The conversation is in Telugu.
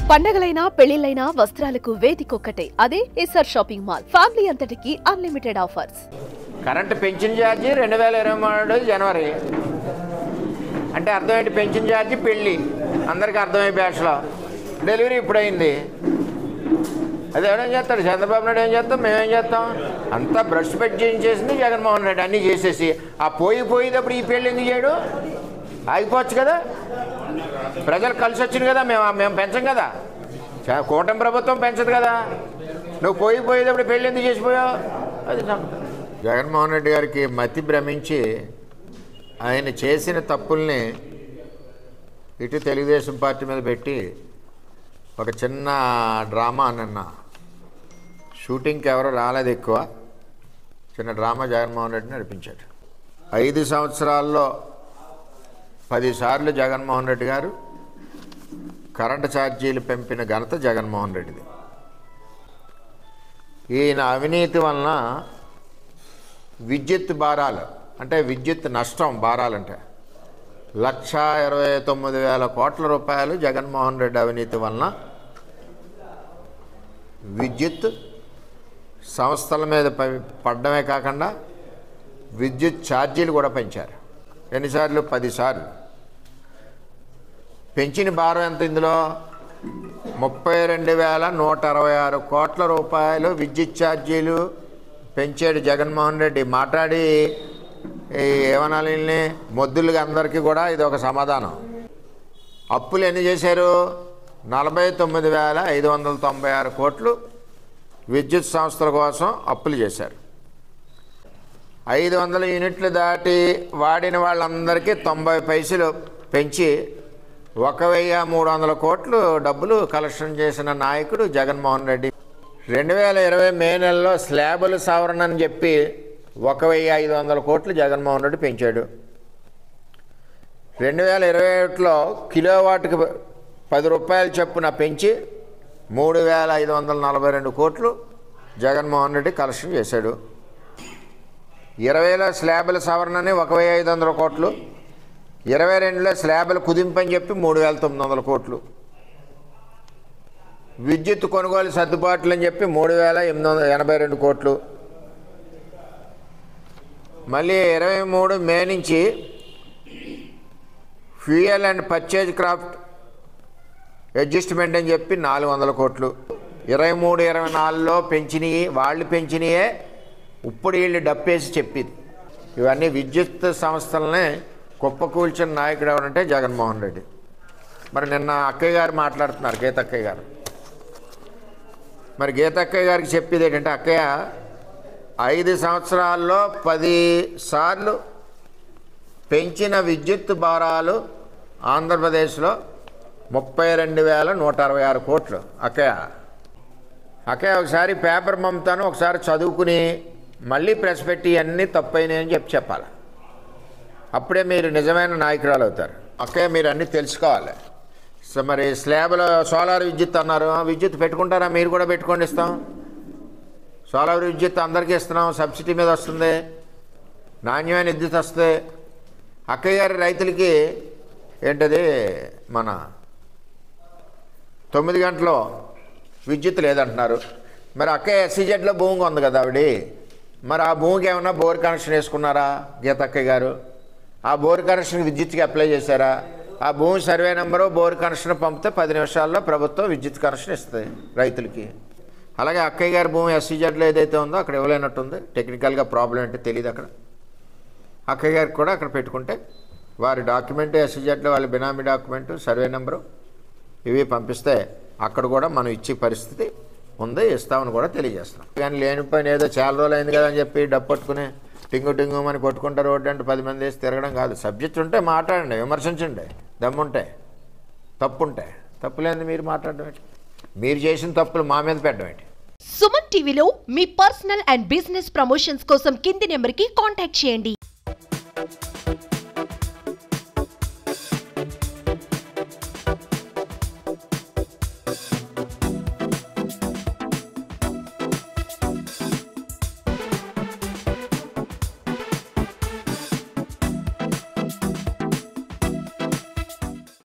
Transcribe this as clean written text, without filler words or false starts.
పండగలైనా పెళ్లిళ్లైనా వస్త్రాలకు వేదికొక్కటే అదే ఎస్ఆర్ షాపింగ్ మాల్. ఫ్యామిలీ అంతటికి unlimited offers. Current pension charge 2023 జనవరి అంటే అర్థం ఏంటి? పెన్షన్ ఛార్జీ పెళ్ళి అందరికీ అర్థమయ్యే భాషలో. డెలివరీ ఇప్పుడైంది. అది ఎవరేం చేస్తాడు? చంద్రబాబు నాయుడు ఏం చేస్తాం, మేమేం చేస్తాం? అంతా బ్రష్ పెట్టి చేయించేసింది జగన్మోహన్ రెడ్డి. అన్నీ చేసేసి ఆ పోయేటప్పుడు ఈ పెళ్ళి ఎందుకు చేయడు? ఆగిపోవచ్చు కదా. ప్రజలు కలిసి వచ్చింది కదా. మేము పెంచం కదా. కూటమి ప్రభుత్వం పెంచదు కదా. నువ్వు పోయేటప్పుడు పెళ్ళి ఎందుకు చేసిపోయావు? అది జగన్మోహన్ రెడ్డి గారికి మతి భ్రమించి ఆయన చేసిన తప్పుల్ని ఇటు తెలుగుదేశం పార్టీ మీద పెట్టి ఒక చిన్న డ్రామా నిన్న షూటింగ్కి ఎవరు రాలేదు, ఎక్కువ చిన్న డ్రామా జగన్మోహన్ రెడ్డి నడిపించాడు. 5 సంవత్సరాల్లో 10 సార్లు జగన్మోహన్ రెడ్డి గారు కరెంటు ఛార్జీలు పెంపిన ఘనత జగన్మోహన్ రెడ్డిది. ఈయన అవినీతి వలన విద్యుత్ భారాలు అంటే విద్యుత్ నష్టం భారాలంటే 1,29,000 కోట్ల రూపాయలు జగన్మోహన్ రెడ్డి అవినీతి వలన విద్యుత్ సంస్థల మీద పడ్డమే కాకుండా విద్యుత్ ఛార్జీలు కూడా పెంచారు. ఎన్నిసార్లు? 10 సార్లు. పెంచిన భారం ఎంత? ఇందులో 32,166 కోట్ల రూపాయలు విద్యుత్ ఛార్జీలు పెంచాడు జగన్మోహన్ రెడ్డి. మాట్లాడి ఏమనాలి, మొద్దులుగా అందరికీ కూడా ఇది ఒక సమాధానం. అప్పులు ఎన్ని చేశారు? 49,596 కోట్లు విద్యుత్ సంస్థల కోసం అప్పులు చేశారు. 500 యూనిట్లు దాటి వాడిన వాళ్ళందరికీ 90 పైసలు పెంచి 1,300 కోట్లు డబ్బులు కలెక్షన్ చేసిన నాయకుడు జగన్మోహన్ రెడ్డి. 2020 మే నెలలో స్లాబుల సవరణ అని చెప్పి 1,500 కోట్లు జగన్మోహన్ రెడ్డి పెంచాడు. 2021లో కిలోవాట్కి 10 రూపాయలు చొప్పున పెంచి 3,542 కోట్లు జగన్మోహన్ రెడ్డి కలెక్షన్ చేశాడు. 20లో స్లాబుల సవరణని 1,500 కోట్లు, 22లో స్లాబుల కుదింపని చెప్పి 3,900 కోట్లు, విద్యుత్ కొనుగోలు సర్దుబాట్లు అని చెప్పి 3,882 కోట్లు. మళ్ళీ 23 మే నుంచి fuel and purchase craft adjustment అని చెప్పి 400 కోట్లు. 23, 24లో పెంచినవి వాళ్ళు పెంచినయే ఇప్పుడు వీళ్ళు డప్పేసి చెప్పింది. ఇవన్నీ విద్యుత్ సంస్థలనే కుప్పకూల్చిన నాయకుడు ఎవరంటే జగన్మోహన్ రెడ్డి. మరి నిన్న అక్కయ్య గారు మాట్లాడుతున్నారు, గీతక్కయ్య గారు. మరి గీతక్కయ్య గారికి చెప్పేది ఏంటంటే, అక్కయ్య 5 సంవత్సరాల్లో 10 సార్లు పెంచిన విద్యుత్ భారాలు ఆంధ్రప్రదేశ్లో 32,166 కోట్లు. అక్కయ్య ఒకసారి పేపర్ పంపుతాను, ఒకసారి చదువుకుని మళ్ళీ ప్రెస్ పెట్టి అన్నీ తప్పైనాయి అని చెప్పాలి. అప్పుడే మీరు నిజమైన నాయకురాలు అవుతారు. అక్కయ్య మీరు అన్నీ తెలుసుకోవాలి. సో మరి స్లాబ్లో సోలార్ విద్యుత్ అన్నారు, విద్యుత్ పెట్టుకుంటారా? మీరు కూడా పెట్టుకోండి, ఇస్తాం. సోలార్ విద్యుత్ అందరికీ ఇస్తున్నాం, సబ్సిడీ మీద వస్తుంది, నాణ్యమైన విద్యుత్ వస్తుంది. అక్కయ్య గారి రైతులకి ఏంటది, మన 9 గంటలు విద్యుత్ లేదంటున్నారు. మరి అక్కయ్య SEZలో భూమిగా ఉంది కదా ఆవిడ. మరి ఆ భూమికి ఏమన్నా బోర్ కనెక్షన్ వేసుకున్నారా గీతక్కయ్య గారు? ఆ బోర్ కనెక్షన్ విద్యుత్కి అప్లై చేశారా? ఆ భూమి సర్వే నెంబరు బోర్ కనెక్షన్ పంపితే 10 నిమిషాల్లో ప్రభుత్వం విద్యుత్ కనెక్షన్ ఇస్తుంది రైతులకి. అలాగే అక్కయ్య గారి భూమి SEZలో ఏదైతే ఉందో అక్కడ ఇవ్వలేనట్టుంది. టెక్నికల్గా ప్రాబ్లం అంటే తెలియదు అక్కడ. అక్కయ్య గారికి కూడా అక్కడ పెట్టుకుంటే వారి డాక్యుమెంట్ SEZలో వాళ్ళ బినామీ డాక్యుమెంటు సర్వే నెంబరు ఇవి పంపిస్తే అక్కడ కూడా మనం ఇచ్చే పరిస్థితి ఉంది, ఇస్తామని కూడా తెలియజేస్తాం. కానీ లేనిపోయిన ఏదో చాలా రోజులు అయింది కదా అని చెప్పి డబ్బు పట్టుకుని టింగు అని కొట్టుకుంటారు రోడ్డు అంటే 10 మంది వేసి తిరగడం కాదు. సబ్జెక్ట్ ఉంటే మాట్లాడండి, విమర్శించండి, దమ్ముంటే. తప్పుంటే తప్పులేంది మీరు మాట్లాడడం ఏంటి? మీరు చేసిన తప్పులు మా మీద పెట్టడం ఏంటి? సుమన్ టీవీలో మీ పర్సనల్ అండ్ బిజినెస్ ప్రమోషన్స్ కోసం కింది నెంబర్కి కాంటాక్ట్ చేయండి.